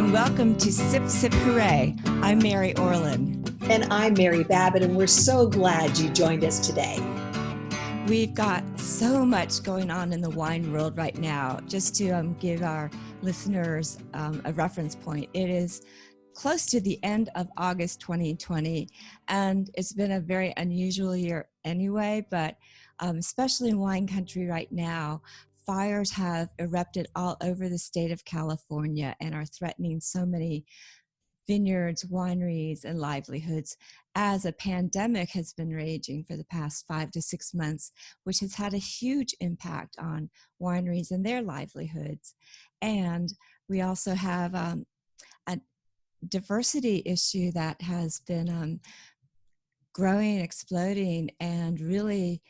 and welcome to Sip Sip Hooray. I'm Mary Orland. And I'm Mary Babbitt, and we're so glad you joined us today. We've got so much going on in the wine world right now. Just to give our listeners a reference point, it is close to the end of August 2020, and it's been a very unusual year anyway, but especially in wine country right now, fires have erupted all over the state of California and are threatening so many vineyards, wineries, and livelihoods as a pandemic has been raging for the past 5 to 6 months, which has had a huge impact on wineries and their livelihoods. And we also have a diversity issue that has been growing, exploding, and really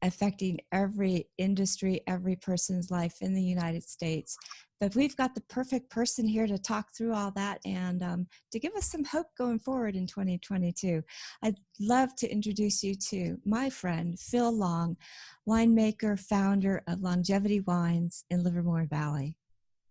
affecting every industry, every person's life in the United States. But we've got the perfect person here to talk through all that and to give us some hope going forward in 2022. I'd love to introduce you to my friend, Phil Long, winemaker, founder of Longevity Wines in Livermore Valley.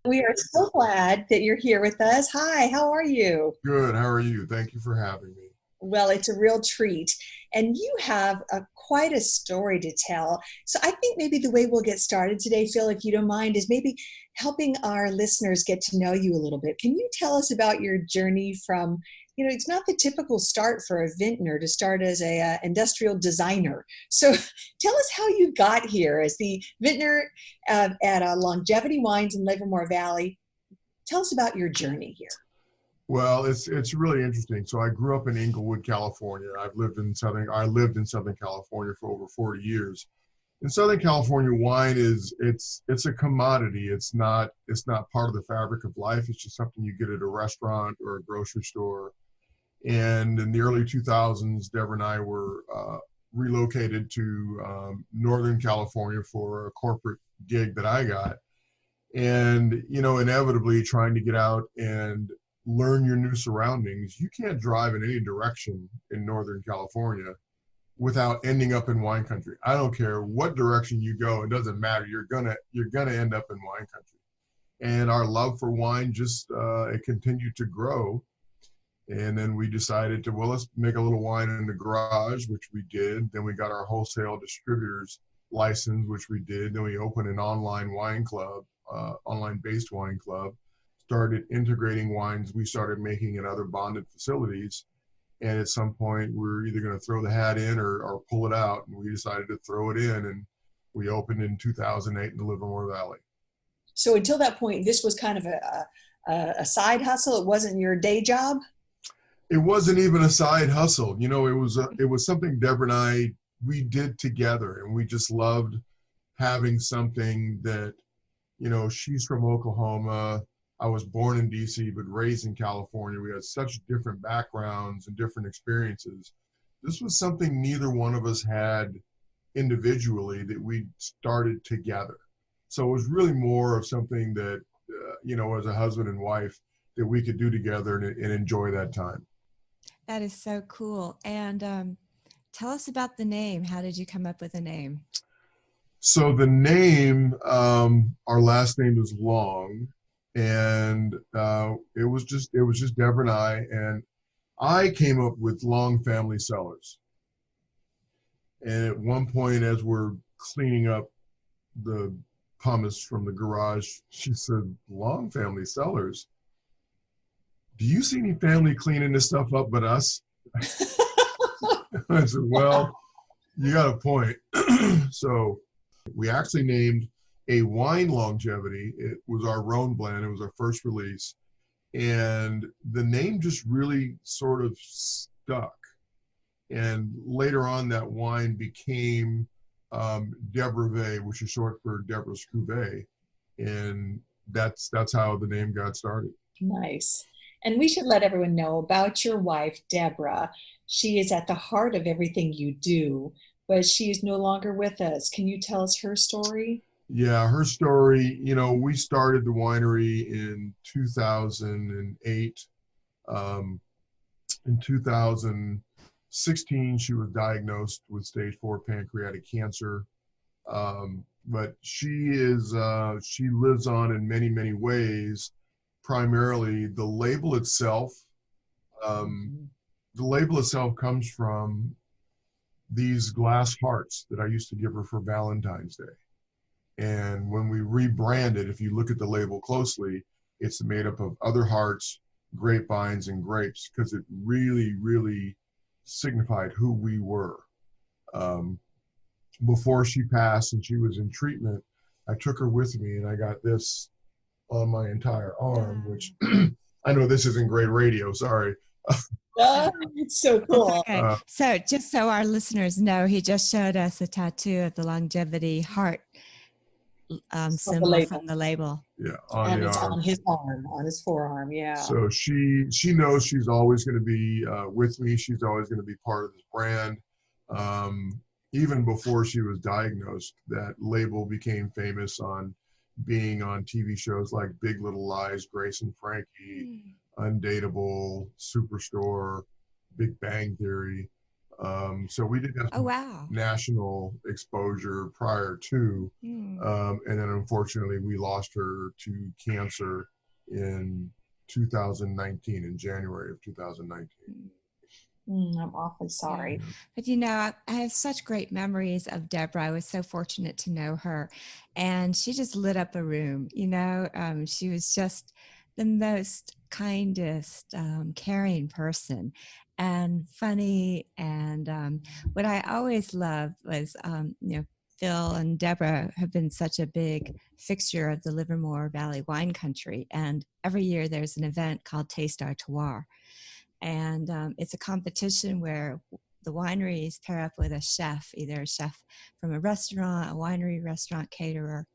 We are so glad that you're here with us. Hi, how are you? Good, how are you? Thank you for having me. Well, it's a real treat. And you have quite a story to tell. So I think maybe the way we'll get started today, Phil, if you don't mind, is maybe helping our listeners get to know you a little bit. Can you tell us about your journey from, it's not the typical start for a vintner to start as a industrial designer. So tell us how you got here as the vintner at Longevity Wines in Livermore Valley. Tell us about your journey here. Well, it's really interesting. So I grew up in Inglewood, California. I lived in Southern California for over 40 years. In Southern California, wine it's a commodity. It's not part of the fabric of life. It's just something you get at a restaurant or a grocery store. And in the early 2000s, Debra and I were relocated to Northern California for a corporate gig that I got. And, inevitably trying to get out and learn your new surroundings. You can't drive in any direction in Northern California without ending up in wine country. I don't care what direction you go, it doesn't matter. You're gonna end up in wine country. And our love for wine just it continued to grow. And then we decided to, let's make a little wine in the garage, which we did. Then we got our wholesale distributors license, which we did. Then we opened an online wine club, online-based wine club. Started integrating wines we started making in other bonded facilities. And at some point, we're either going to throw the hat in or pull it out. And we decided to throw it in. And we opened in 2008 in the Livermore Valley. So until that point, this was kind of a side hustle. It wasn't your day job? It wasn't even a side hustle. It was something Debra and I, we did together. And we just loved having something that, she's from Oklahoma. I was born in DC, but raised in California. We had such different backgrounds and different experiences. This was something neither one of us had individually that we started together. So it was really more of something that, as a husband and wife, that we could do together and enjoy that time. That is so cool. And tell us about the name. How did you come up with the name? So the name, our last name is Long. And it was just Debra and I came up with Long Family Cellars. And at one point, as we're cleaning up the pumice from the garage, she said, Long Family Cellars? Do you see any family cleaning this stuff up but us? I said, well, you got a point. So we actually named a wine Longevity. It was our Rhone blend. It was our first release. And the name just really sort of stuck. And later on, that wine became Debra, which is short for Debra's Cuvée. And that's how the name got started. Nice. And we should let everyone know about your wife, Debra. She is at the heart of everything you do, but she is no longer with us. Can you tell us her story? Yeah, her story, we started the winery in 2008. In 2016, she was diagnosed with stage 4 pancreatic cancer. But she lives on in many, many ways, primarily the label itself. The label itself comes from these glass hearts that I used to give her for Valentine's Day. And when we rebranded, if you look at the label closely, it's made up of other hearts, grapevines, and grapes, because it really, really signified who we were. Before she passed and she was in treatment, I took her with me and I got this on my entire arm, which I know this isn't great radio, sorry. It's so cool. Okay. So just so our listeners know, he just showed us a tattoo of the longevity heart symbol from the label. Yeah, and it's on his arm, on his forearm. Yeah. So she knows she's always going to be with me. She's always going to be part of this brand. Even before she was diagnosed, that label became famous on being on TV shows like Big Little Lies, Grace and Frankie, Undateable, Superstore, Big Bang Theory. So we did have some national exposure prior to, and then unfortunately we lost her to cancer in 2019, in January of 2019. I'm awfully sorry. But you know, I have such great memories of Debra. I was so fortunate to know her, and she just lit up a room. You know, she was just the most kindest, caring person, and funny. And what I always loved was, you know, Phil and Debra have been such a big fixture of the Livermore Valley wine country. And every year there's an event called Taste Our Terroir. And it's a competition where the wineries pair up with a chef, either a chef from a restaurant, a winery, restaurant, caterer,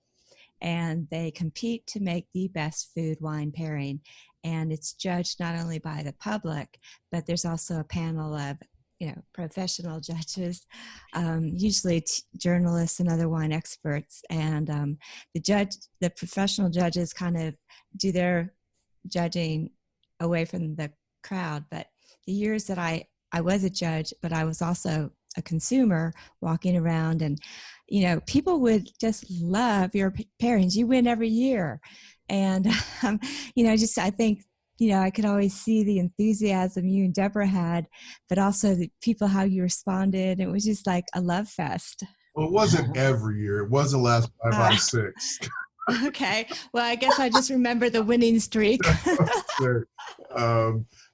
and they compete to make the best food wine pairing. And it's judged not only by the public, but there's also a panel of, you know, professional judges, usually journalists and other wine experts. And the professional judges kind of do their judging away from the crowd. But the years that I was a judge, but I was also a consumer walking around, and you know, people would just love your pairings. You win every year. And you know, just I think, you know, I could always see the enthusiasm you and Debra had, but also the people, how you responded. It was just like a love fest. Well, it wasn't every year. It was the last 5 out of 6. Okay. Well, I guess I just remember the winning streak. Sure.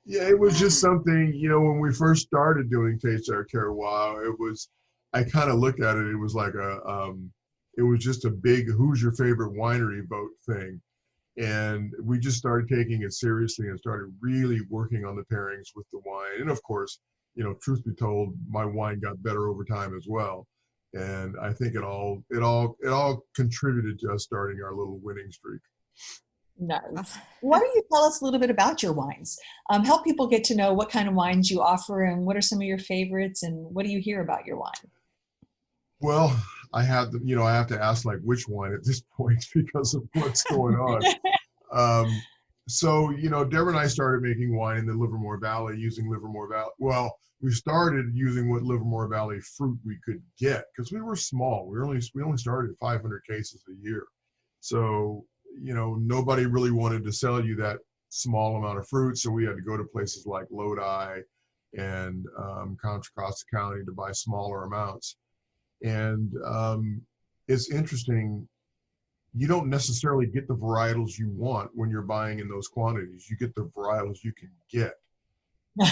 Yeah, it was just something, you know, when we first started doing Taste Our Terroir, it was, I kind of looked at it, it was like it was just a big, who's your favorite winery vote thing. And we just started taking it seriously and started really working on the pairings with the wine. And of course, you know, truth be told, my wine got better over time as well. And I think it all contributed to us starting our little winning streak. Nice. Why don't you tell us a little bit about your wines? Help people get to know what kind of wines you offer and what are some of your favorites and what do you hear about your wine? Well, I have to ask like which wine at this point because of what's going on. So, you know, Debra and I started making wine in the Livermore Valley using Livermore Valley. Well, we started using what Livermore Valley fruit we could get because we were small. We only started 500 cases a year. So, you know, nobody really wanted to sell you that small amount of fruit. So we had to go to places like Lodi and Contra Costa County to buy smaller amounts. And it's interesting, you don't necessarily get the varietals you want when you're buying in those quantities. You get the varietals you can get.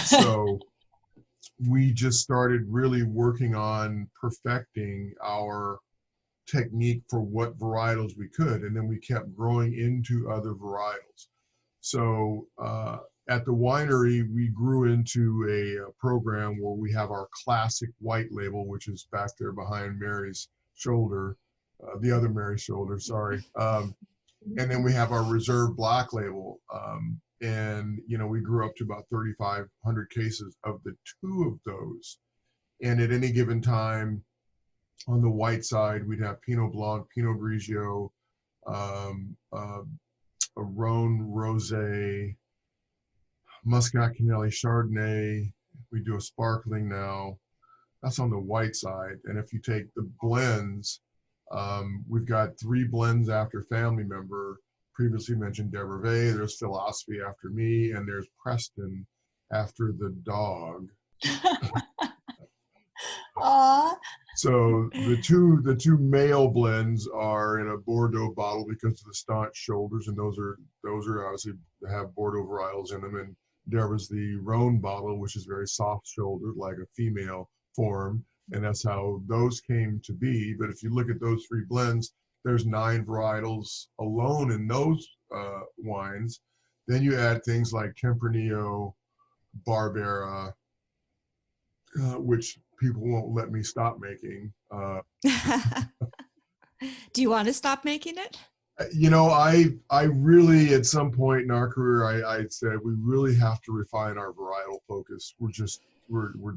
So we just started really working on perfecting our technique for what varietals we could, and then we kept growing into other varietals. So at the winery, we grew into a program where we have our classic white label, which is back there behind Mary's shoulder, the other Mary's shoulder, sorry. And then we have our reserve black label. And, you know, we grew up to about 3,500 cases of the 2 of those. And at any given time, on the white side, we'd have Pinot Blanc, Pinot Grigio, a Rhone Rosé, Muscat Canelli Chardonnay. We do a sparkling now. That's on the white side. And if you take the blends, we've got 3 blends after family member, previously mentioned Debra. There's Philosophy after me, and there's Preston after the dog. Aw. So the two male blends are in a Bordeaux bottle because of the staunch shoulders, and those are obviously have Bordeaux varietals in them. And Debra's the Rhone bottle, which is very soft shouldered, like a female form, and that's how those came to be. But if you look at those three blends, there's 9 varietals alone in those wines. Then you add things like Tempranillo, Barbera, which people won't let me stop making. Do you want to stop making it? You know, I really, at some point in our career, I said we really have to refine our varietal focus. We're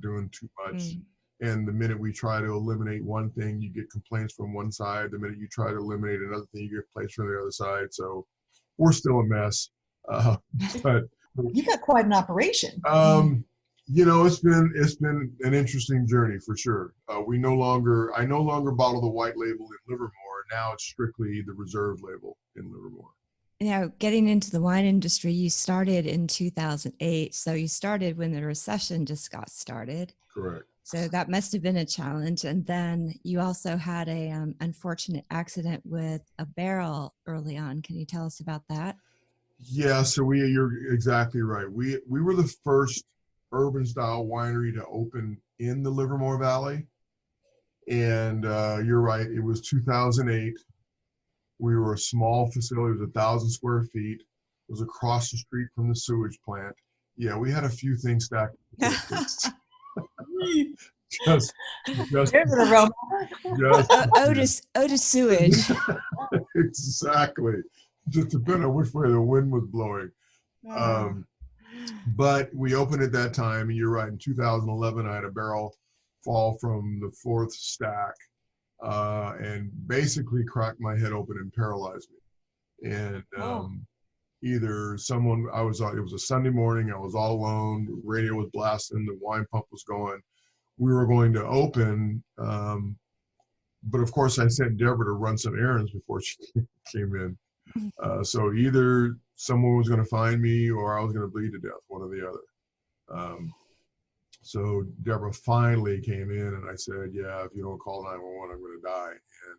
doing too much. And the minute we try to eliminate one thing, you get complaints from one side. The minute you try to eliminate another thing, you get complaints from the other side. So we're still a mess. But You got quite an operation. you know, it's been an interesting journey for sure. I no longer bottle the white label in Livermore. Now it's strictly the reserve label in Livermore. Now, getting into the wine industry, you started in 2008. So you started when the recession just got started. Correct. So that must have been a challenge. And then you also had a unfortunate accident with a barrel early on. Can you tell us about that? Yeah, so you're exactly right. We were the first urban style winery to open in the Livermore Valley. And you're right, it was 2008. We were a small facility, it was 1,000 square feet. It was across the street from the sewage plant. Yeah, we had a few things stacked. just Otis sewage. Exactly. Just depending on which way the wind was blowing. But we opened at that time, and you're right, in 2011, I had a barrel fall from the 4th stack and basically cracked my head open and paralyzed me. And either someone, it was a Sunday morning, I was all alone, the radio was blasting, the wine pump was going. We were going to open, but of course I sent Debra to run some errands before she came in. So either someone was going to find me or I was going to bleed to death, one or the other. So Debra finally came in and I said, yeah, if you don't call 911, I'm going to die. And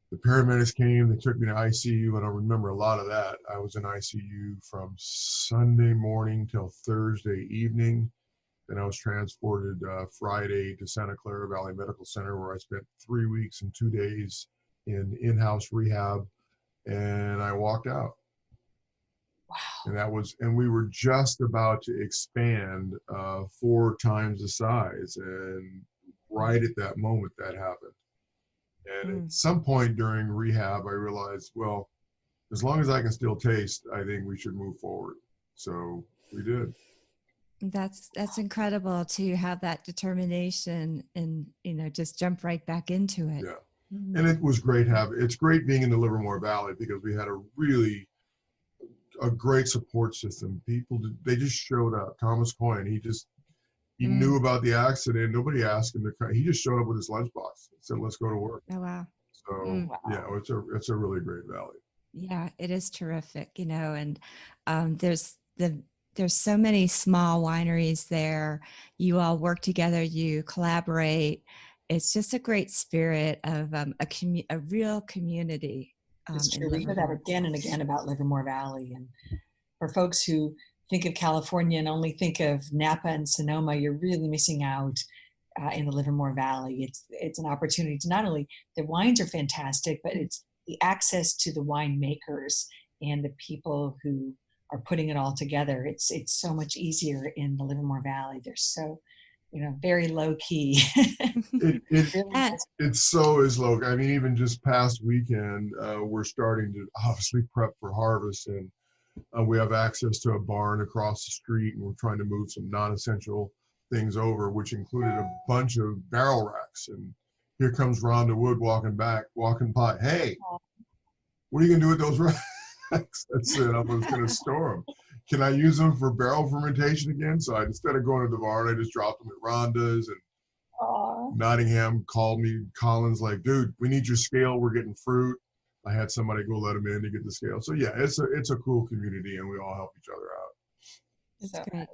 the paramedics came, they took me to ICU, and I remember a lot of that. I was in ICU from Sunday morning till Thursday evening. Then I was transported Friday to Santa Clara Valley Medical Center, where I spent 3 weeks and 2 days in-house rehab, and I walked out. Wow. And we were just about to expand 4 times the size, and right at that moment that happened. And at some point during rehab, I realized, well, as long as I can still taste, I think we should move forward. So we did. That's incredible to have that determination and, you know, just jump right back into it. Yeah. And it was great it's great being in the Livermore Valley because we had a great support system. People, they just showed up. Thomas Coyne, he knew about the accident. Nobody asked him to come. He just showed up with his lunchbox and said, let's go to work. Oh, wow. So yeah, it's a really great valley. Yeah, it is terrific, you know, and there's so many small wineries there. You all work together, you collaborate. It's just a great spirit of a real community. It's true. We hear that again and again about Livermore Valley. And for folks who think of California and only think of Napa and Sonoma, you're really missing out in the Livermore Valley. It's an opportunity to not only, the wines are fantastic, but it's the access to the winemakers and the people who are putting it all together. It's so much easier in the Livermore Valley. They're so, you know, very low key. It so is low. I mean, even just past weekend, we're starting to obviously prep for harvest, and we have access to a barn across the street, and we're trying to move some non-essential things over, which included a bunch of barrel racks. And here comes Rhonda Wood walking by. Hey, what are you gonna do with those racks? I said I was gonna store them. Can I use them for barrel fermentation again? So instead of going to the barn, I just dropped them at Rhonda's. And Nottingham called me, Colin's like, dude, we need your scale. We're getting fruit. I had somebody go let them in to get the scale. So yeah, it's a cool community, and we all help each other out. That's great.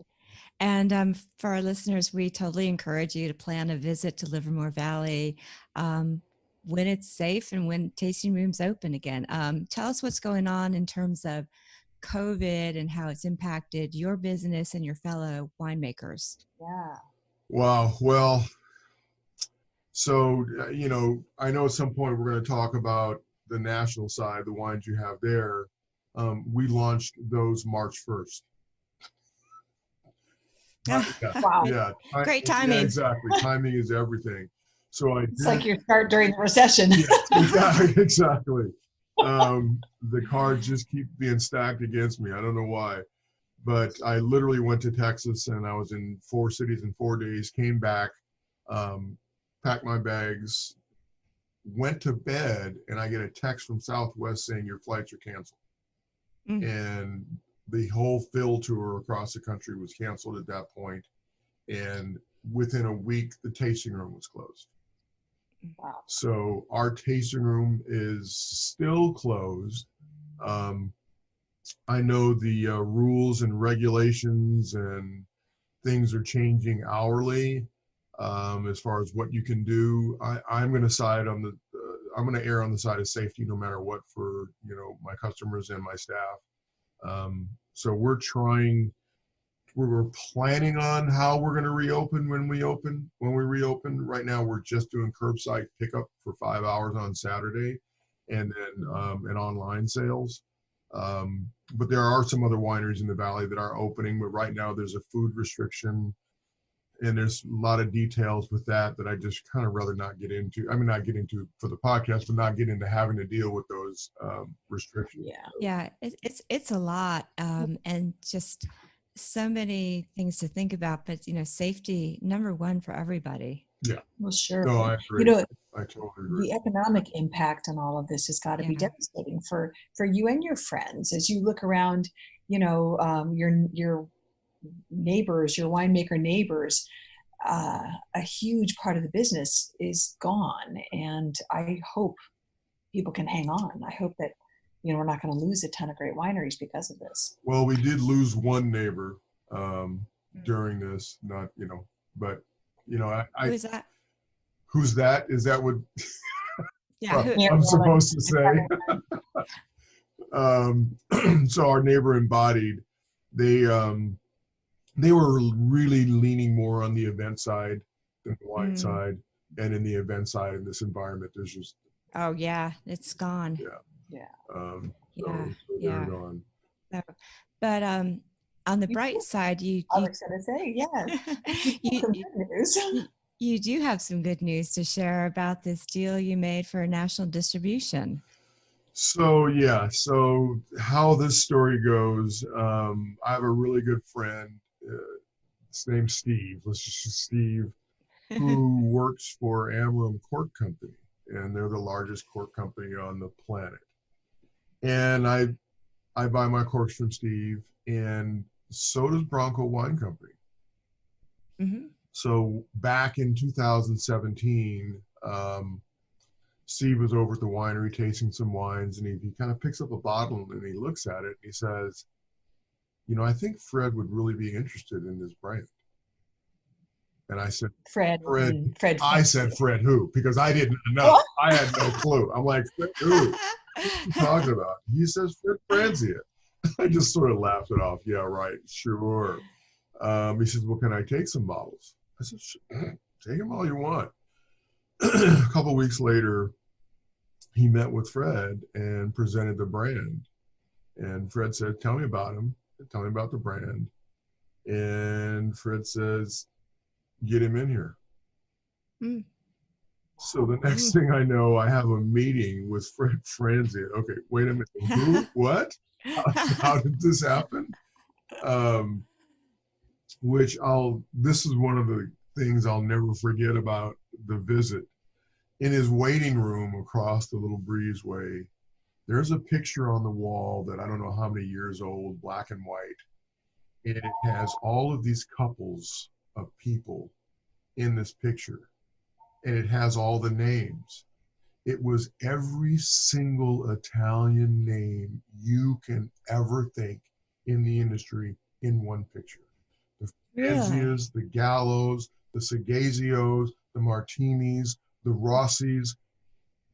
And for our listeners, we totally encourage you to plan a visit to Livermore Valley when it's safe and when tasting rooms open again. Tell us what's going on in terms of COVID and how it's impacted your business and your fellow winemakers. Yeah. Wow. Well, so, I know at some point we're going to talk about the national side, the wines you have there. We launched those March 1st. Wow. Yeah. Great timing. Yeah, exactly. Timing is everything. So It's like your start during the recession. Yeah, exactly. The cards just keep being stacked against me. I don't know why. But I literally went to Texas, and I was in 4 cities in 4 days, came back, packed my bags, went to bed, and I get a text from Southwest saying your flights are canceled. And the whole Phil tour across the country was canceled at that point. And within a week, the tasting room was closed. Wow. So our tasting room is still closed. I know the rules and regulations and things are changing hourly as far as what you can do. I'm going to side on the I'm going to err on the side of safety no matter what for my customers and my staff. So we're planning on how we're going to reopen when we reopen. Right now we're just doing curbside pickup for 5 hours on Saturday, and then and online sales. But there are some other wineries in the valley that are opening, but right now there's a food restriction, and there's a lot of details with that I just kind of rather not get into. I mean, not get into for the podcast, but not get into having to deal with those restrictions. Yeah, it's a lot, and just so many things to think about. But safety number one for everybody. Yeah. Well, sure. No, I agree. I totally agree. The economic impact on all of this has got to be devastating for you and your friends as you look around. Your neighbors, your winemaker neighbors. A huge part of the business is gone, and I hope people can hang on. I hope that we're not going to lose a ton of great wineries because of this. Well, we did lose one neighbor during this, not but Who's that? Who's that? Is that what Yeah, I'm supposed to say? So our neighbor Embodied, they were really leaning more on the event side than the wine side, and in the event side in this environment, there's just it's gone. They're gone. But on the bright side, I was going to say, some good news. You do have some good news to share about this deal you made for national distribution. So how this story goes, I have a really good friend, his name's Steve, let's just say Steve, who works for Amram Cork Company, and they're the largest cork company on the planet. And I buy my corks from Steve, and so does Bronco Wine Company. Mm-hmm. So back in 2017, Steve was over at the winery tasting some wines, and he kind of picks up a bottle and he looks at it and he says, I think Fred would really be interested in this brand. And I said, Fred. I said, Fred who? Because I didn't know. I had no clue. I'm like, Fred who? What are you talking about? He says, Fred Franzia. I just sort of laughed it off. Yeah, right. Sure. He says, well, can I take some bottles? I said, sure. Take them all you want. A couple of weeks later, he met with Fred and presented the brand. And Fred said, tell me about him. Tell me about the brand. And Fred says, get him in here. So the next thing I know, I have a meeting with Fred Franzia. Okay, wait a minute. Who? What? How did this happen? This is one of the things I'll never forget about the visit. In his waiting room across the little breezeway, there's a picture on the wall that I don't know how many years old, black and white. And it has all of these couples of people in this picture. And it has all the names. It was every single Italian name you can ever think in the industry in one picture. The Really? Franzias, the Gallos, the Segazios, the Martinis, the Rossis,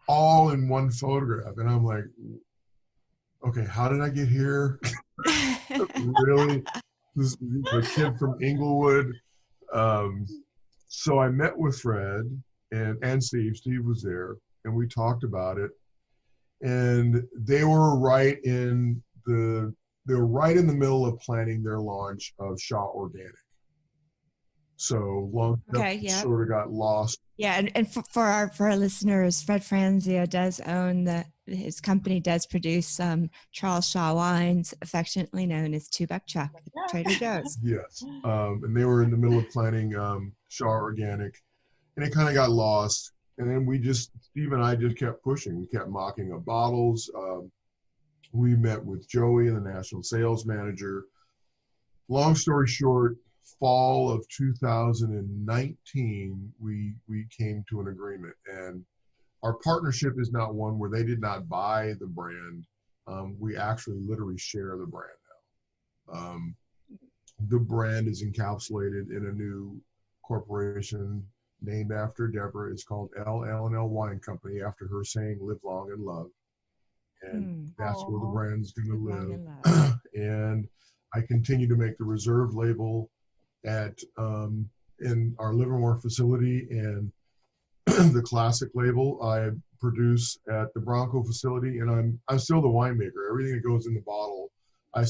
all in one photograph. And I'm like, okay, how did I get here? Really? This is a kid from Inglewood. So I met with Fred and Steve. Steve was there, and we talked about it. And they were right in the middle of planning their launch of Shaw Organic. So long sort of got lost. Yeah, and for our listeners, Fred Franzia does own his company does produce Charles Shaw wines, affectionately known as Two Buck Chuck, Trader Joe's. Yes, and they were in the middle of planning Shaw Organic, and it kind of got lost. And then Steve and I just kept pushing. We kept mocking up bottles. We met with Joey, the national sales manager. Long story short, fall of 2019, we came to an agreement, and our partnership is not one where they did not buy the brand. We actually literally share the brand now. The brand is encapsulated in a new corporation named after Debra. It's called L&L Wine Company, after her saying, "Live long and love." And that's where the brand's going to live. And I continue to make the reserve label at in our Livermore facility, and the classic label I produce at the Bronco facility. And I'm still the winemaker. Everything that goes in the bottle, I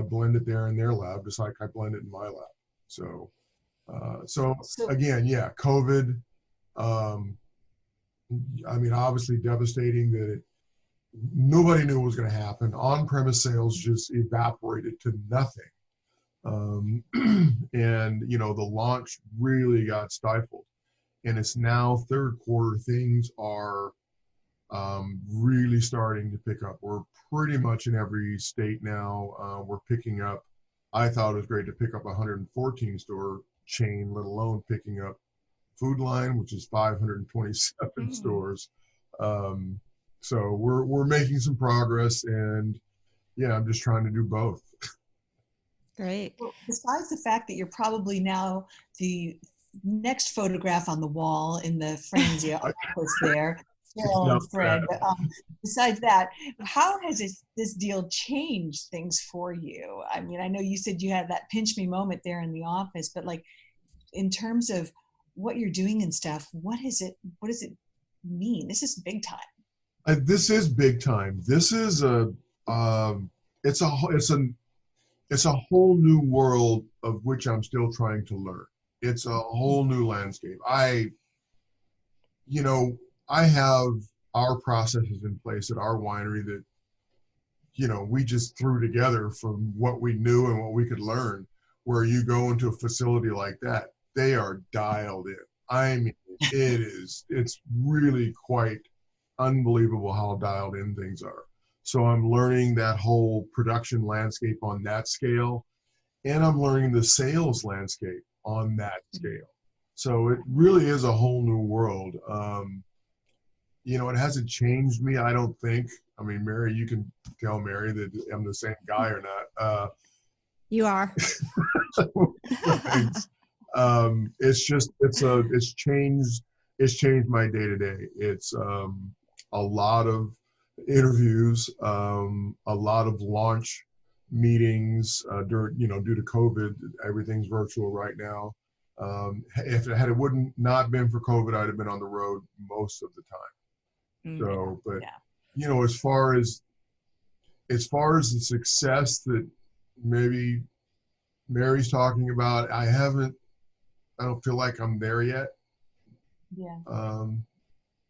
blend it there in their lab, just like I blend it in my lab. So again, yeah, COVID. I mean, obviously devastating that nobody knew what was going to happen. On-premise sales just evaporated to nothing. And the launch really got stifled, and it's now third quarter. Things are really starting to pick up. We're pretty much in every state now. We're picking up. I thought it was great to pick up a 114 store chain, let alone picking up Food Line, which is 527 stores. So we're making some progress, and yeah, I'm just trying to do both. Great. Well, besides the fact that you're probably now the next photograph on the wall in the Franzia office there, Carol and Fred, but besides that, how has this deal changed things for you? I mean, I know you said you had that pinch me moment there in the office, but like in terms of what you're doing and stuff, what does it mean? This is big time. This is big time. This is it's a whole new world of which I'm still trying to learn. It's a whole new landscape. I have our processes in place at our winery that, we just threw together from what we knew and what we could learn. Where you go into a facility like that, they are dialed in. I mean, it's really quite unbelievable how dialed in things are. So I'm learning that whole production landscape on that scale, and I'm learning the sales landscape on that scale. So it really is a whole new world. It hasn't changed me, I don't think. I mean, Mary, you can tell Mary that I'm the same guy or not. You are. Thanks. It's changed my day to day. It's a lot of interviews, a lot of launch meetings due to COVID. Everything's virtual right now. If it wouldn't not been for COVID, I'd have been on the road most of the time. So, but as far as the success that maybe Mary's talking about, I don't feel like I'm there yet. Yeah.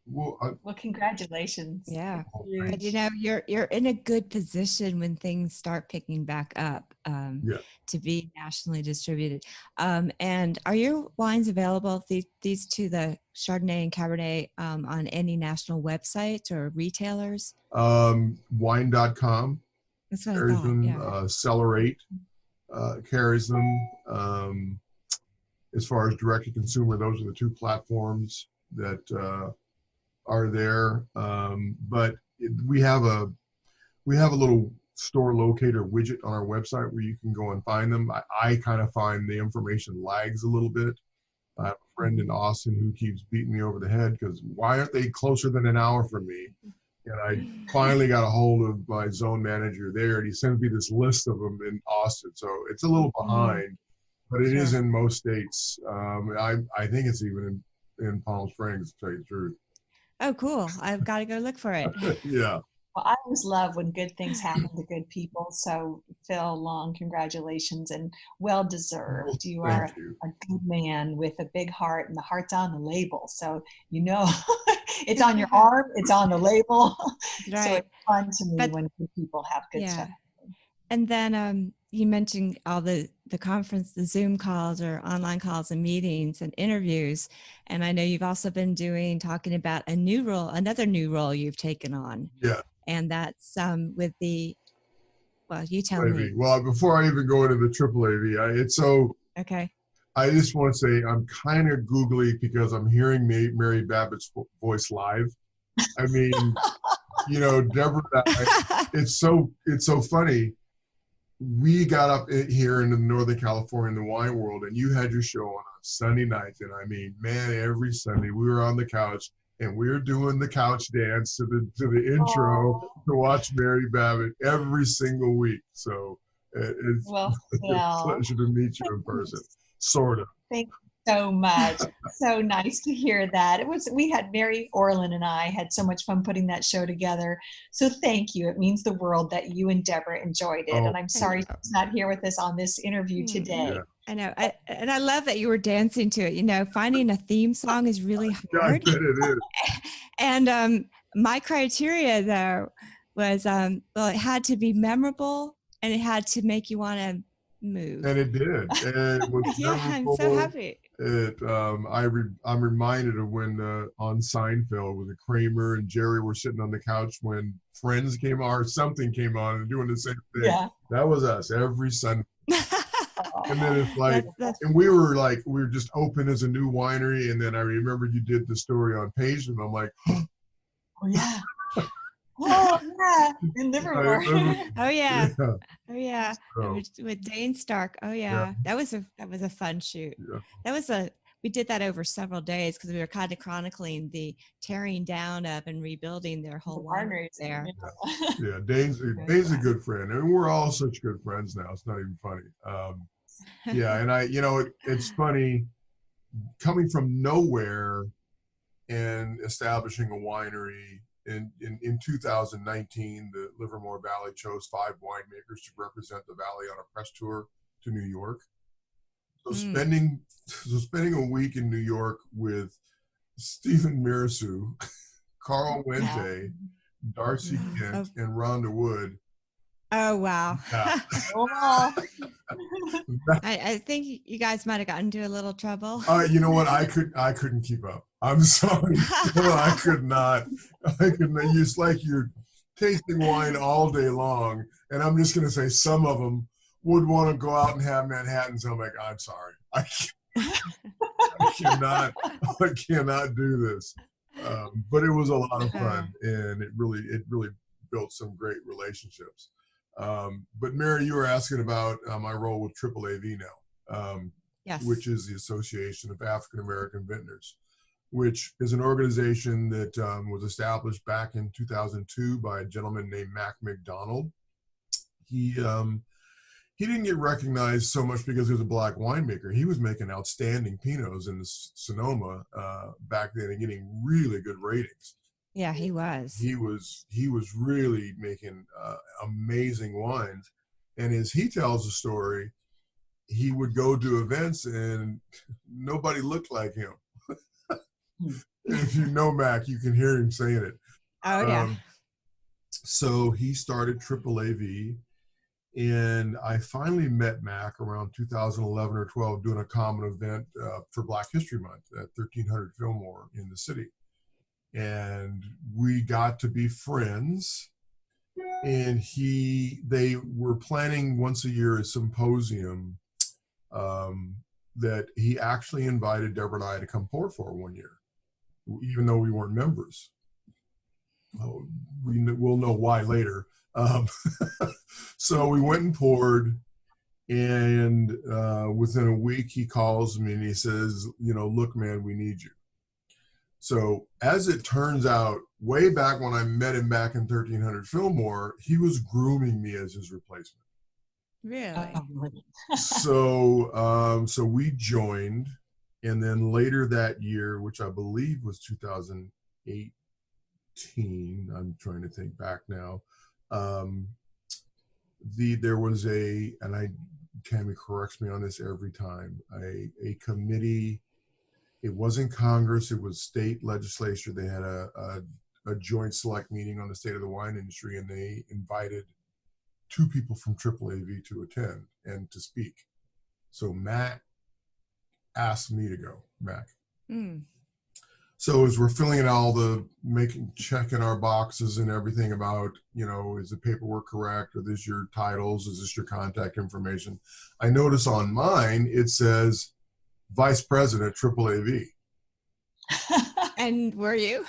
Well, congratulations. Yeah. But you're in a good position when things start picking back up to be nationally distributed. And are your wines available, these two, the Chardonnay and Cabernet, on any national websites or retailers? Wine.com That's what carries I thought. them. Celerate carries them. As far as direct to consumer, those are the two platforms that are there, but we have a little store locator widget on our website where you can go and find them. I kind of find the information lags a little bit. I have a friend in Austin who keeps beating me over the head because why aren't they closer than an hour from me? And I finally got a hold of my zone manager there, and he sent me this list of them in Austin. So it's a little behind, but it is in most states. I think it's even in Palm Springs, to tell you the truth. Oh, cool. I've got to go look for it. Yeah. Well, I always love when good things happen to good people. So, Phil, long congratulations and well deserved. You are a good man with a big heart, and the heart's on the label. So, it's on your arm, it's on the label. Right. So, it's fun to me when good people have good stuff. And then you mentioned all the conference, the Zoom calls or online calls and meetings and interviews. And I know you've also been talking about another new role you've taken on. Yeah. And that's with you tell me. Well, before I even go into the triple AV, it's so okay. I just want to say I'm kind of googly because I'm hearing Mary Babbitt's voice live. I mean, Debra, it's so funny. We got up here in Northern California in the wine world, and you had your show on Sunday nights, and I mean, man, every Sunday we were on the couch. And we're doing the couch dance to the intro to watch Mary Babbitt every single week. So it's a pleasure to meet you in person, sort of. Thank you so much. So nice to hear that. We had Mary Orland and I had so much fun putting that show together. So thank you. It means the world that you and Debra enjoyed it. And I'm sorry she's not here with us on this interview today. Yeah. I know. I love that you were dancing to it. Finding a theme song is really hard. I bet it is. And my criteria though was, it had to be memorable and it had to make you want to move. And it did. And it was I'm so happy. I'm reminded of when on Seinfeld with Kramer and Jerry were sitting on the couch when Friends came on or something came on and doing the same thing. Yeah. That was us every Sunday. And then it's like, and we were just open as a new winery. And then I remember you did the story on Page, and I'm like, oh yeah. Oh yeah, in Livermore. Oh yeah. Oh yeah. So, with Dane Stark. Oh yeah. That was a fun shoot. Yeah. We did that over several days because we were kind of chronicling the tearing down of and rebuilding their whole winery there. Yeah, Dane's a good friend. I mean, we're all such good friends now. It's not even funny. Yeah, and it's funny coming from nowhere and establishing a winery. In 2019, the Livermore Valley chose 5 winemakers to represent the valley on a press tour to New York. So spending a week in New York with Stephen Mirasu, Carl Wente, Darcy Kent, and Rhonda Wood. Oh wow! Yeah. I think you guys might have gotten into a little trouble. You know what? I couldn't keep up. I'm sorry. No, I could not. It's like you're tasting wine all day long, and I'm just going to say some of them would want to go out and have Manhattans. I'm like, I'm sorry. I cannot do this. But it was a lot of fun, and it really built some great relationships. But Mary, you were asking about my role with Triple AV now, yes. Which is the Association of African American Vintners, which is an organization that was established back in 2002 by a gentleman named Mac McDonald. He didn't get recognized so much because he was a black winemaker. He was making outstanding Pinots in the Sonoma back then and getting really good ratings. Yeah, he was. He was really making amazing wines. And as he tells the story, he would go to events and nobody looked like him. If you know Mac, you can hear him saying it. Oh, yeah. So he started Triple AV. And I finally met Mac around 2011 or 12 doing a common event for Black History Month at 1300 Fillmore in the city. And we got to be friends. And they were planning once a year a symposium that he actually invited Debra and I to come pour for one year, even though we weren't members. we'll know why later. So we went and poured, and within a week he calls me and he says, look, man, we need you. So as it turns out, way back when I met him back in 1300 Fillmore, he was grooming me as his replacement. Really? So we joined, and then later that year, which I believe was 2018, I'm trying to think back now, there was and Tammy corrects me on this every time, a committee. It wasn't Congress, it was state legislature. They had a joint select meeting on the state of the wine industry, and they invited 2 people from AAAV to attend and to speak. So Mac asked me to go, Mac. So as we're filling in all checking our boxes and everything about, is the paperwork correct? Are these your titles? Is this your contact information? I notice on mine, it says Vice President, AAAV. And were you?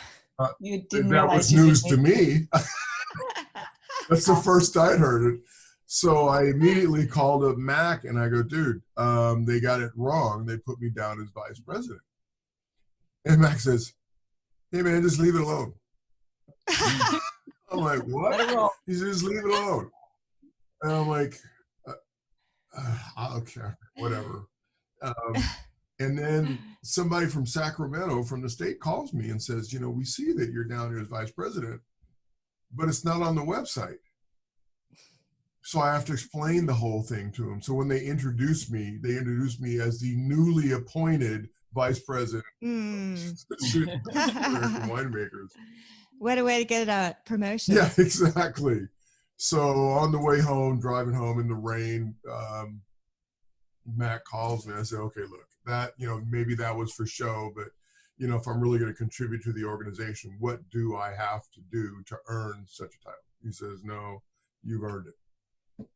You didn't that was news to me. That's the first I'd heard it. So I immediately called up Mac and I go, dude, they got it wrong. They put me down as Vice President. And Mac says, hey man, just leave it alone. I'm like, what? He says, just leave it alone. And I'm like, okay, whatever. And then somebody from Sacramento, from the state, calls me and says, we see that you're down here as Vice President, but it's not on the website. So I have to explain the whole thing to them. So when they introduced me as the newly appointed Vice President of winemakers. What a way to get a promotion. Yeah, exactly. So on the way home, driving home in the rain, Matt calls me. I said, okay, look, that, maybe that was for show, but, if I'm really going to contribute to the organization, what do I have to do to earn such a title? He says, no, you've earned it.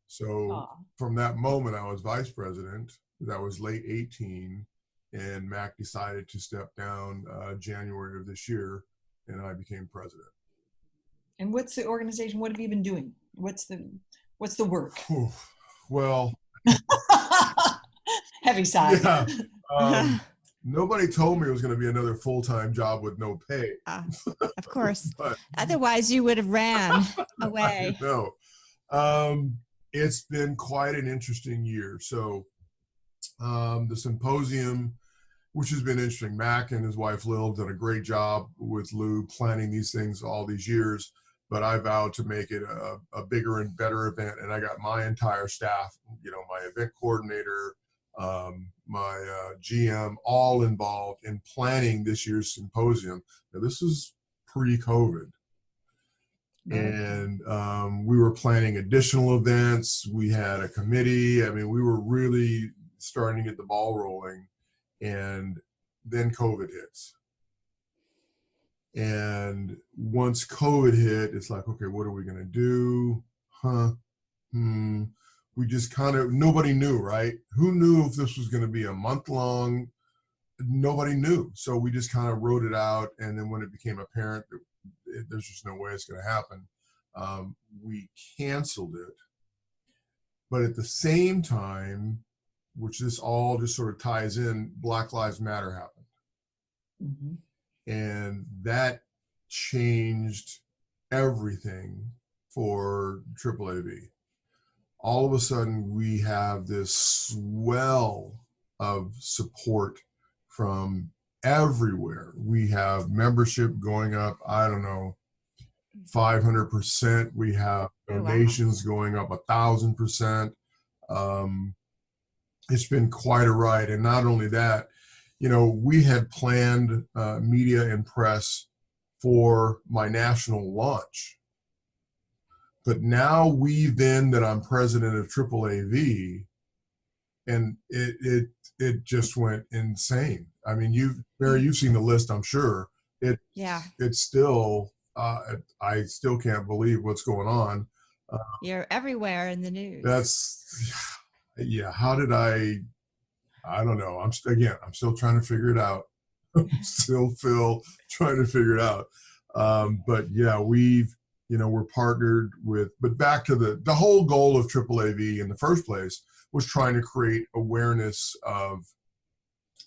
So from that moment, I was Vice President. That was late 18. And Mac decided to step down January of this year, and I became president. And what's the organization? What have you been doing? What's the work? Well, heavy side. Yeah. Nobody told me it was going to be another full-time job with no pay. Of course. But, otherwise, you would have ran away. No. It's been quite an interesting year. So the symposium, which has been interesting, Mac and his wife Lil have done a great job with Lou planning these things all these years, but I vowed to make it a bigger and better event, and I got my entire staff, my event coordinator, my GM, all involved in planning this year's symposium. Now, this is pre-COVID. And we were planning additional events. We had a committee. I mean, we were really starting to get the ball rolling. And then COVID hits. And once COVID hit, it's like, okay, what are we going to do? We just nobody knew, right? Who knew if this was going to be a month long? Nobody knew. So we just kind of wrote it out. And then when it became apparent that there's just no way it's going to happen, we canceled it. But at the same time, which this all just sort of ties in, Black Lives Matter happened. Mm-hmm. And that changed everything for AAAV. All of a sudden, we have this swell of support from everywhere. We have membership going up, 500%. We have donations going up 1,000%. It's been quite a ride. And not only that, we had planned media and press for my national launch. But now that I'm president of AAAV, and it just went insane. I mean, Mary, you've seen the list, I'm sure. It's still, I still can't believe what's going on. You're everywhere in the news. How did I don't know. I'm still trying to figure it out. I'm still trying to figure it out. But yeah, we're partnered with, but back to the whole goal of AAAV in the first place was trying to create awareness of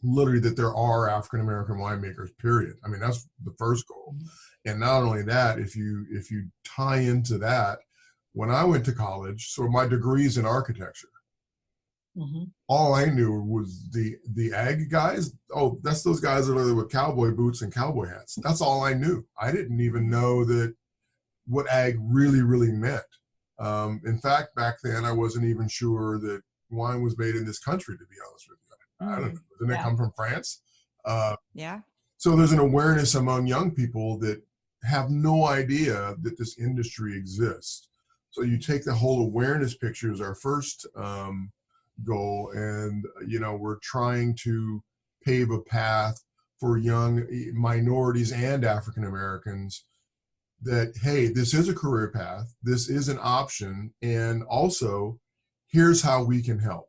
literally that there are African-American winemakers, period. I mean, that's the first goal. And not only that, if you tie into that, when I went to college, so my degree's in architecture. All I knew was the ag guys. Oh, that's those guys that are with cowboy boots and cowboy hats. That's all I knew. I didn't even know that what ag really meant. In fact, back then I wasn't even sure that wine was made in this country, to be honest with you. I don't know. Didn't it come from France? Yeah. So there's an awareness among young people that have no idea that this industry exists. So you take the whole awareness picture as our first goal, and we're trying to pave a path for young minorities and African Americans that, hey, this is a career path, this is an option, and also here's how we can help.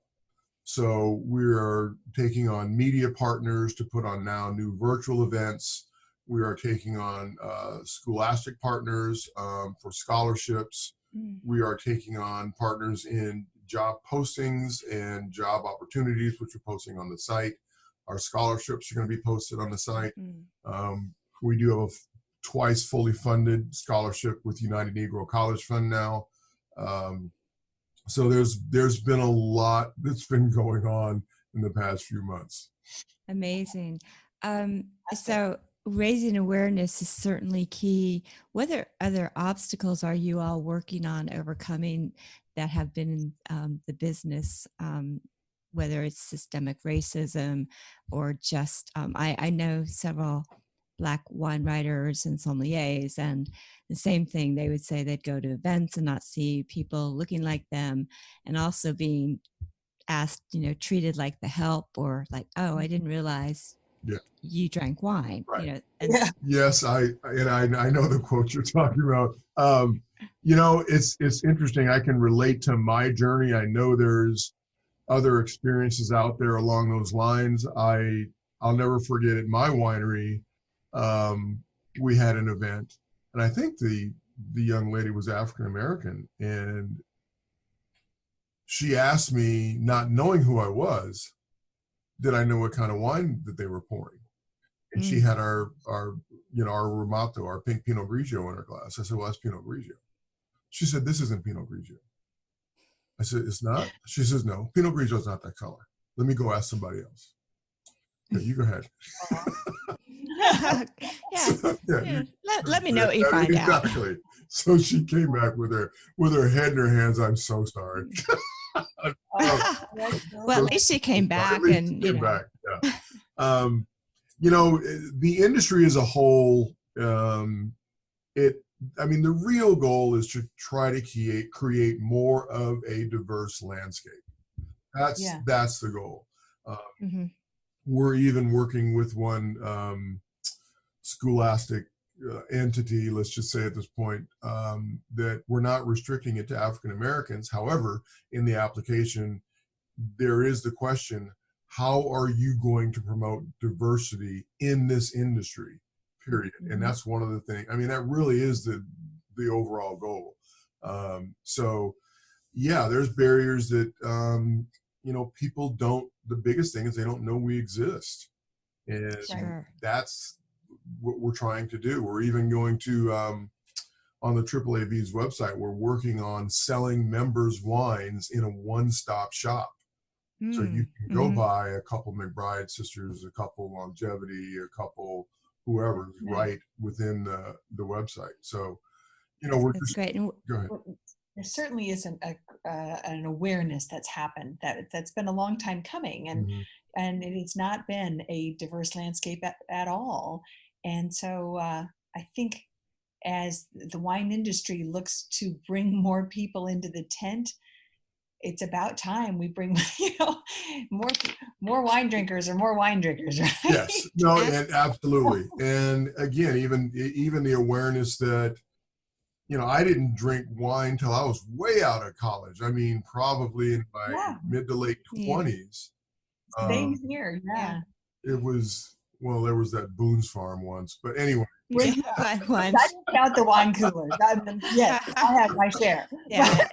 So we are taking on media partners to put on now new virtual events. We are taking on scholastic partners for scholarships. We are taking on partners in job postings and job opportunities, which we're posting on the site. Our scholarships are going to be posted on the site. We do have a twice fully funded scholarship with United Negro College Fund now. So there's been a lot that's been going on in the past few months. Amazing. So raising awareness is certainly key. What other obstacles are you all working on overcoming that have been in the business, whether it's systemic racism or just, I know several Black wine writers and sommeliers, and the same thing, they would say they'd go to events and not see people looking like them, and also being asked, treated like the help, or like, oh, I didn't realize you drank wine. Right. And Yes, I know the quote you're talking about. It's interesting. I can relate to my journey. I know there's other experiences out there along those lines. I'll never forget at my winery, we had an event, and I think the young lady was African American, and she asked me, not knowing who I was, did I know what kind of wine that they were pouring? And she had our Ramato, our pink Pinot Grigio in her glass. I said, well, that's Pinot Grigio. She said, this isn't Pinot Grigio. I said, it's not? She says, no, Pinot Grigio is not that color. Let me go ask somebody else. Okay, you go ahead. Let me know what you find out. Exactly. So she came back with her head in her hands. I'm so sorry. Well, at least she came back, back. Yeah. The industry as a whole, the real goal is to try to create more of a diverse landscape. That's the goal. We're even working with one scholastic entity, let's just say at this point, that we're not restricting it to African Americans. However, in the application, there is the question, how are you going to promote diversity in this industry, period? And that's one of the things, that really is the overall goal. So yeah, there's barriers that, people don't, the biggest thing is they don't know we exist. And that's what we're trying to do. We're even going to, on the AAAV's website, we're working on selling members' wines in a one-stop shop. So you can go buy a couple McBride sisters, a couple Longevity, a couple whoever, right within the website. So, that's great. Go ahead. There certainly isn't an awareness that's happened that's been a long time coming, and it's not been a diverse landscape at all. And so I think as the wine industry looks to bring more people into the tent, it's about time we bring more wine drinkers, right? Yes, no, and absolutely. And again, even the awareness that I didn't drink wine till I was way out of college. Probably in my mid to late 20s. Same here. Yeah. It was Well, there was that Boone's Farm once, but anyway. Well, Yeah, yeah. but I once. didn't count the wine coolers. Yes, I have my share. Yeah.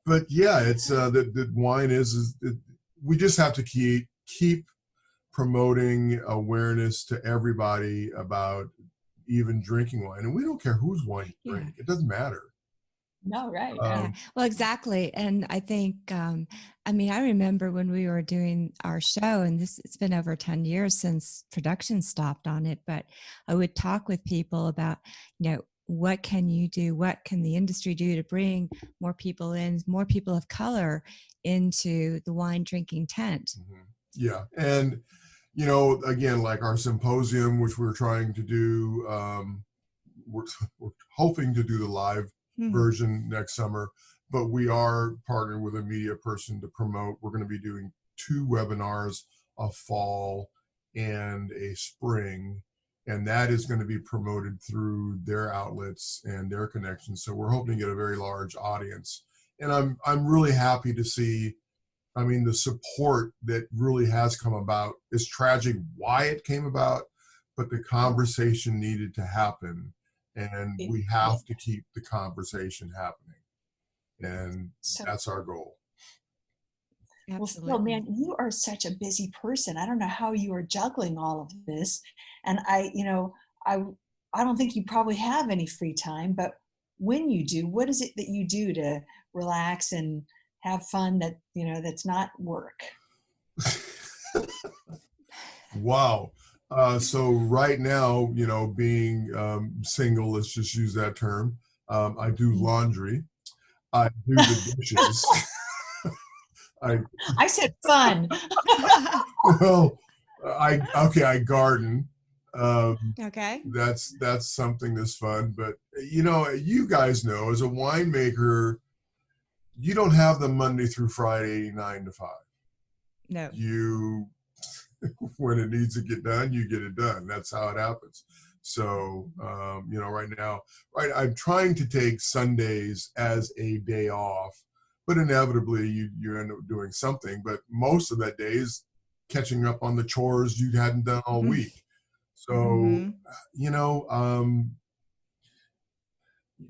But yeah, it's that wine is we just have to keep promoting awareness to everybody about even drinking wine, and we don't care whose wine you drink. It doesn't matter. No, right. Yeah. Well, exactly. And I think, I mean, I remember when we were doing our show, and it's been over 10 years since production stopped on it, but I would talk with people about, what can you do? What can the industry do to bring more people in, more people of color into the wine drinking tent? Mm-hmm. Yeah. And, again, like our symposium, which we're trying to do, we're hoping to do the live version next summer, but we are partnering with a media person to promote. We're going to be doing 2 webinars, a fall and a spring, and that is going to be promoted through their outlets and their connections. So we're hoping to get a very large audience, and I'm really happy to see, the support that really has come about. It's tragic why it came about, but the conversation needed to happen. And we have to keep the conversation happening. And that's our goal. Absolutely. Well, Phil, man, you are such a busy person. I don't know how you are juggling all of this. And I don't think you probably have any free time, but when you do, what is it that you do to relax and have fun that's not work? Wow. So right now, being single, let's just use that term. I do laundry. I do the dishes. I said fun. Well, I garden. Okay. That's something that's fun. But you guys know, as a winemaker, you don't have the Monday through Friday 9 to 5. No. When it needs to get done, you get it done. That's how it happens. So, right now, I'm trying to take Sundays as a day off, but inevitably you end up doing something. But most of that day is catching up on the chores you hadn't done all week. So,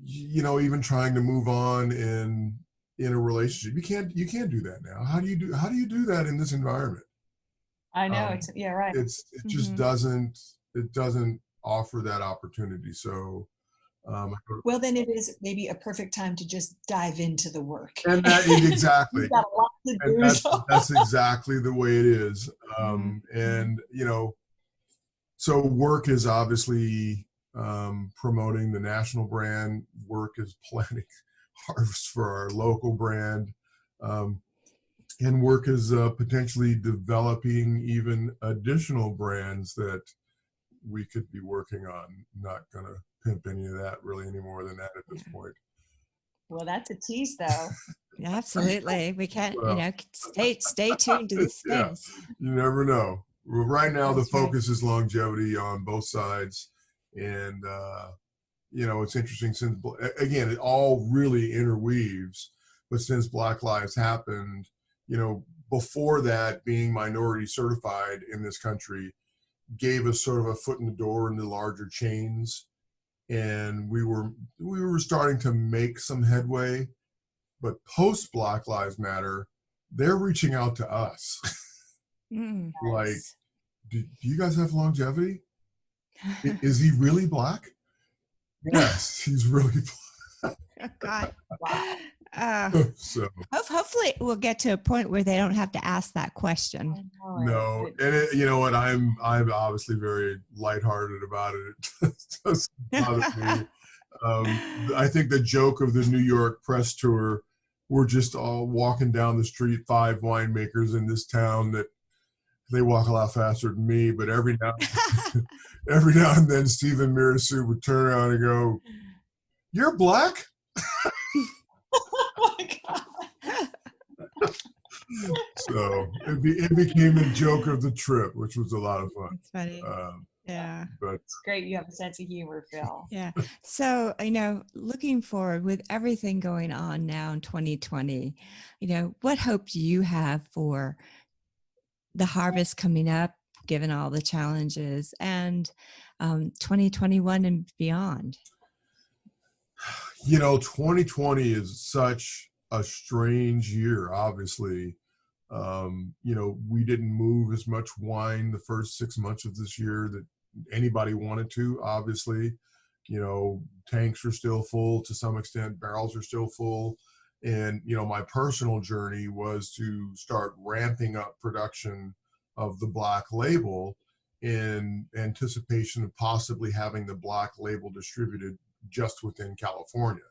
even trying to move on in a relationship, you can't do that now. How do you do that in this environment? I know right. It just doesn't offer that opportunity. So, well, then it is maybe a perfect time to just dive into the work. And that is exactly. You've got a lot to do, and that's exactly the way it is. And so work is obviously promoting the national brand. Work is planning harvest for our local brand. And work is potentially developing even additional brands that we could be working on. Not going to pimp any of that really any more than that at this point. Well, that's a tease, though. Absolutely. We can't, stay tuned to the space. Yeah, you never know. Well, right now, the focus is longevity on both sides. And, it's interesting since, again, it all really interweaves. But since Black Lives happened, before that, being minority certified in this country gave us sort of a foot in the door in the larger chains. And we were starting to make some headway. But post Black Lives Matter, they're reaching out to us. Like, do you guys have longevity? Is he really Black? Yes, he's really Black. Oh, God. Wow. So Hopefully we'll get to a point where they don't have to ask that question. No, and you know what? I'm obviously very lighthearted about it. It doesn't bother me. I think the joke of the New York press tour, we're just all walking down the street, 5 winemakers in this town that they walk a lot faster than me, but every now and then Stephen Mirasu would turn around and go, "You're Black?" Oh my God. So it became a joke of the trip, which was a lot of fun. It's funny. Yeah. But It's great you have a sense of humor, Phil. Yeah. So, looking forward with everything going on now in 2020, what hope do you have for the harvest coming up given all the challenges, and 2021 and beyond? 2020 is such a strange year, obviously. We didn't move as much wine the first 6 months of this year that anybody wanted to, obviously. Tanks are still full to some extent, barrels are still full. And, my personal journey was to start ramping up production of the Black Label in anticipation of possibly having the Black Label distributed just within California.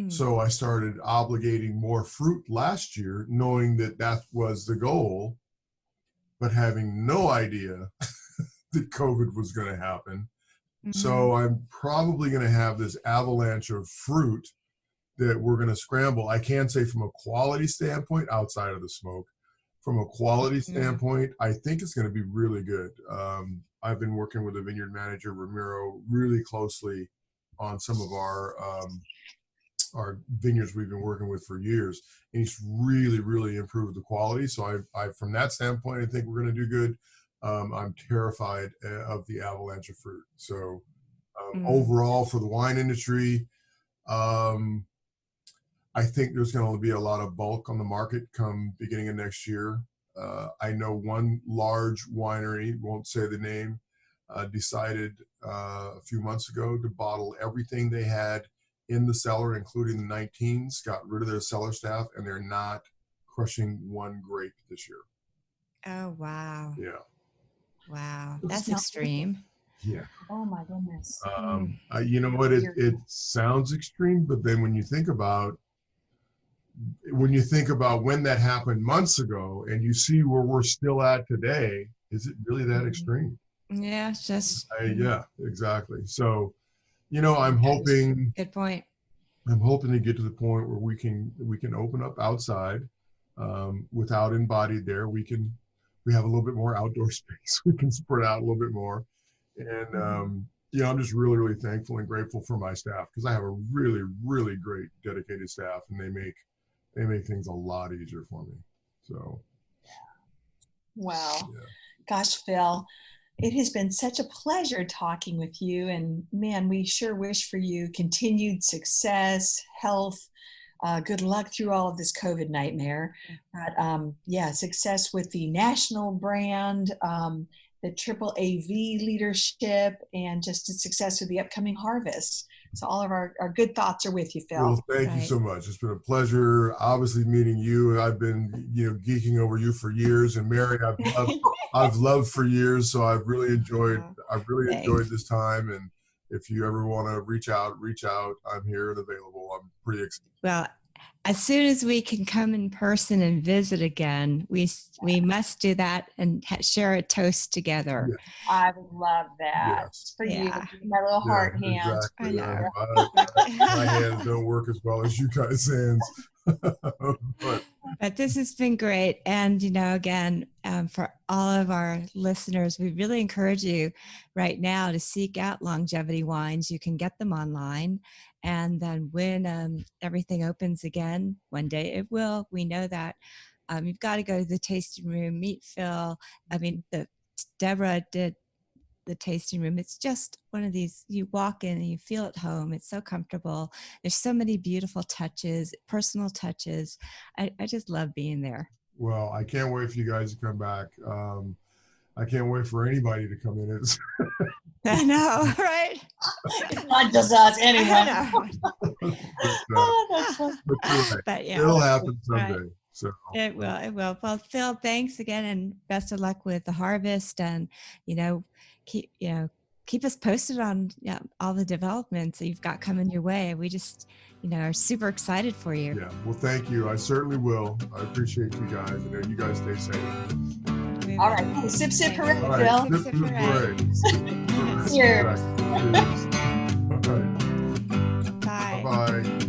So I started obligating more fruit last year, knowing that that was the goal, but having no idea that COVID was going to happen. So I'm probably going to have this avalanche of fruit that we're going to scramble. I can say from a quality standpoint, outside of the smoke, from a quality standpoint, I think it's going to be really good. I've been working with the vineyard manager, Ramiro, really closely on some of our vineyards we've been working with for years. And he's really, really improved the quality. So I from that standpoint, I think we're going to do good. I'm terrified of the avalanche of fruit. So overall for the wine industry, I think there's going to be a lot of bulk on the market come beginning of next year. I know one large winery, won't say the name, decided a few months ago to bottle everything they had in the cellar, including the 19s, got rid of their cellar staff, and they're not crushing one grape this year. Oh, wow. Yeah. Wow. That's extreme. Yeah. Oh my goodness. You know what? It sounds extreme, but then when you think about when that happened months ago and you see where we're still at today, is it really that extreme? Yeah, it's just. Yeah, exactly. So, I'm hoping. Good point. I'm hoping to get to the point where we can open up outside without embodied there. We have a little bit more outdoor space. We can spread out a little bit more. And, I'm just really, really thankful and grateful for my staff, because I have a really, really great dedicated staff, and they make things a lot easier for me. So. Wow. Yeah. Gosh, Phil, it has been such a pleasure talking with you. And man, we sure wish for you continued success, health, good luck through all of this COVID nightmare. But success with the national brand, the Triple AV leadership, and just a success with the upcoming harvest. So all of our good thoughts are with you, Phil. Well, thank you so much. It's been a pleasure, obviously, meeting you. I've been, geeking over you for years, and Mary, I've loved for years. So I've really enjoyed this time. And if you ever want to reach out. I'm here and available. I'm pretty excited. Well, as soon as we can come in person and visit again, we must do that and share a toast together. Yes. I would love that. Yes. For you, my little heart hand. Exactly. I know. My hands don't work as well as you guys' hands. But this has been great. And, again, for all of our listeners, we really encourage you right now to seek out longevity wines. You can get them online. And then when everything opens again, one day it will, we know that, you've got to go to the tasting room, meet Phil. Debra did the tasting room. It's just one of these, you walk in and you feel at home. It's so comfortable. There's so many beautiful touches, personal touches. I just love being there. Well, I can't wait for you guys to come back. I can't wait for anybody to come in. I know, right? It's not just us, anyway. But it'll happen someday. Right. So it will. Well, Phil, thanks again, and best of luck with the harvest. And keep us posted on all the developments that you've got coming your way. We just are super excited for you. Yeah. Well, thank you. I certainly will. I appreciate you guys, and you guys stay safe. All right. Sip, sip, hooray, Phil. Right. Sip, sip, hooray. Cheers. All right. Bye. Bye-bye.